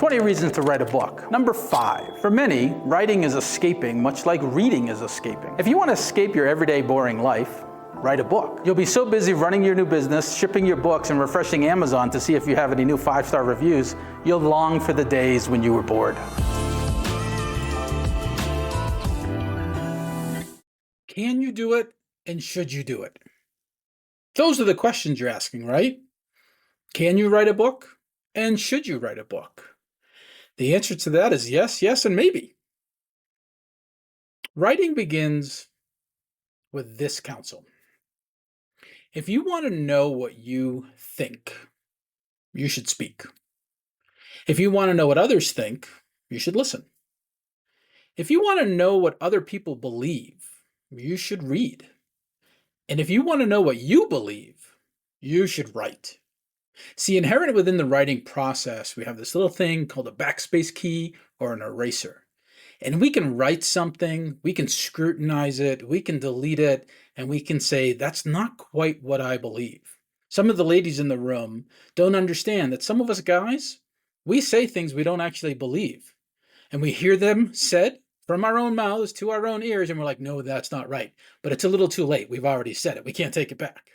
20 reasons to write a book. Number 5. For many, writing is escaping, much like reading is escaping. If you want to escape your everyday boring life, write a book. You'll be so busy running your new business, shipping your books, and refreshing Amazon to see if you have any new 5-star reviews, you'll long for the days when you were bored. Can you do it, and should you do it? Those are the questions you're asking, right? Can you write a book, and should you write a book? The answer to that is yes, yes, and maybe. Writing begins with this counsel. If you want to know what you think, you should speak. If you want to know what others think, you should listen. If you want to know what other people believe, you should read. And if you want to know what you believe, you should write. See, inherent within the writing process, we have this little thing called a backspace key or an eraser. And we can write something, we can scrutinize it, we can delete it, and we can say, that's not quite what I believe. Some of the ladies in the room don't understand that some of us guys, we say things we don't actually believe. And we hear them said from our own mouths to our own ears, and we're like, no, that's not right. But it's a little too late. We've already said it. We can't take it back.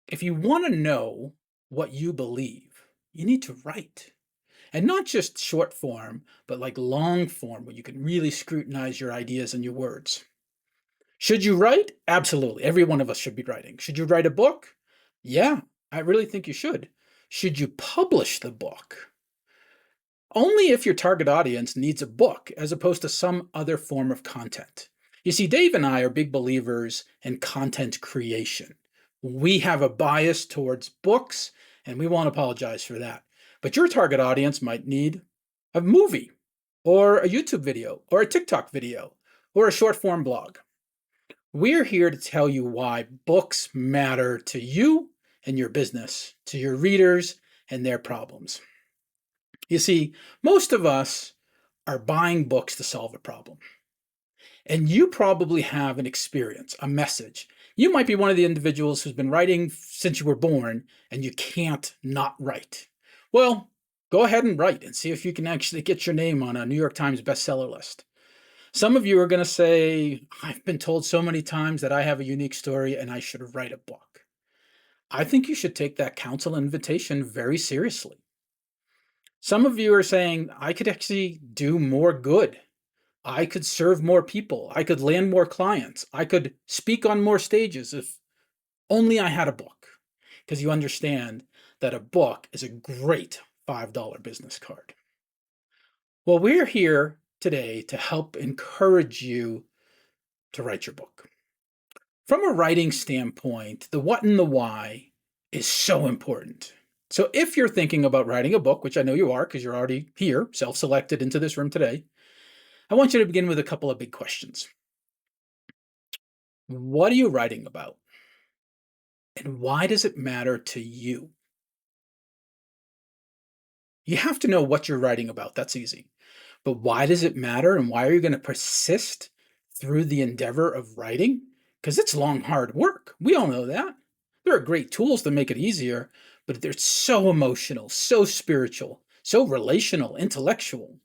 If you want to know what you believe, you need to write. And not just short form, but like long form, where you can really scrutinize your ideas and your words. Should you write? Absolutely. Every one of us should be writing. Should you write a book? Yeah, I really think you should. Should you publish the book? Only if your target audience needs a book as opposed to some other form of content. You see, Dave and I are big believers in content creation. We have a bias towards books, and we won't apologize for that. But your target audience might need a movie, or a YouTube video, or a TikTok video, or a short form blog. We're here to tell you why books matter to you and your business, to your readers and their problems. You see, most of us are buying books to solve a problem. And you probably have an experience, a message. You might be one of the individuals who's been writing since you were born, and you can't not write. Well, go ahead and write and see if you can actually get your name on a New York Times bestseller list. Some of you are going to say, I've been told so many times that I have a unique story and I should write a book. I think you should take that counsel invitation very seriously. Some of you are saying, I could actually do more good. I could serve more people. I could land more clients. I could speak on more stages if only I had a book. Because you understand that a book is a great $5 business card. Well, we're here today to help encourage you to write your book. From a writing standpoint, the what and the why is so important. So if you're thinking about writing a book, which I know you are because you're already here, self-selected into this room today, I want you to begin with a couple of big questions. What are you writing about? And why does it matter to you? You have to know what you're writing about. That's easy. But why does it matter? And why are you going to persist through the endeavor of writing? Because it's long, hard work. We all know that. There are great tools to make it easier, but they're so emotional, so spiritual, so relational, intellectual.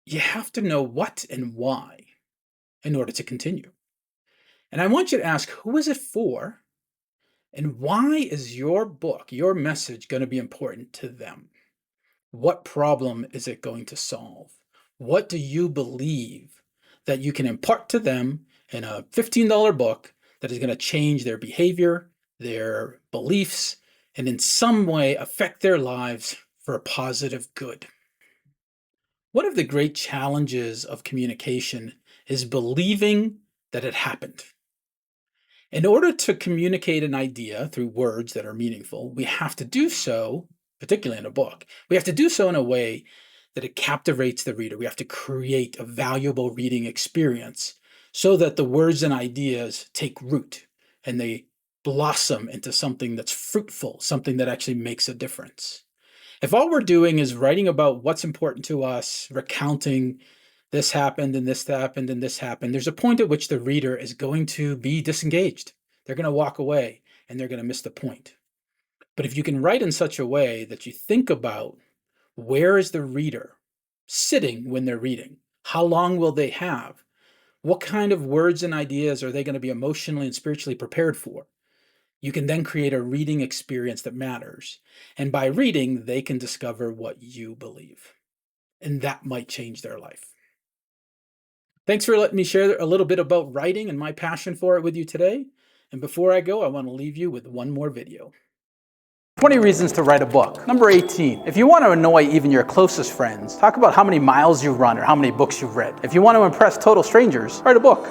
You have to know what and why in order to continue. And I want you to ask, who is it for? And why is your book, your message, going to be important to them? What problem is it going to solve? What do you believe that you can impart to them in a $15 book that is going to change their behavior, their beliefs, and in some way affect their lives for a positive good? One of the great challenges of communication is believing that it happened. In order to communicate an idea through words that are meaningful, we have to do so, particularly in a book, we have to do so in a way that it captivates the reader. We have to create a valuable reading experience so that the words and ideas take root and they blossom into something that's fruitful, something that actually makes a difference. If all we're doing is writing about what's important to us, recounting this happened and this happened and this happened, there's a point at which the reader is going to be disengaged. They're going to walk away and they're going to miss the point. But if you can write in such a way that you think about where is the reader sitting when they're reading? How long will they have? What kind of words and ideas are they going to be emotionally and spiritually prepared for? You can then create a reading experience that matters. And by reading, they can discover what you believe. And that might change their life. Thanks for letting me share a little bit about writing and my passion for it with you today. And before I go, I want to leave you with one more video. 20 reasons to write a book. Number 18. If you want to annoy even your closest friends, talk about how many miles you've run or how many books you've read. If you want to impress total strangers, write a book.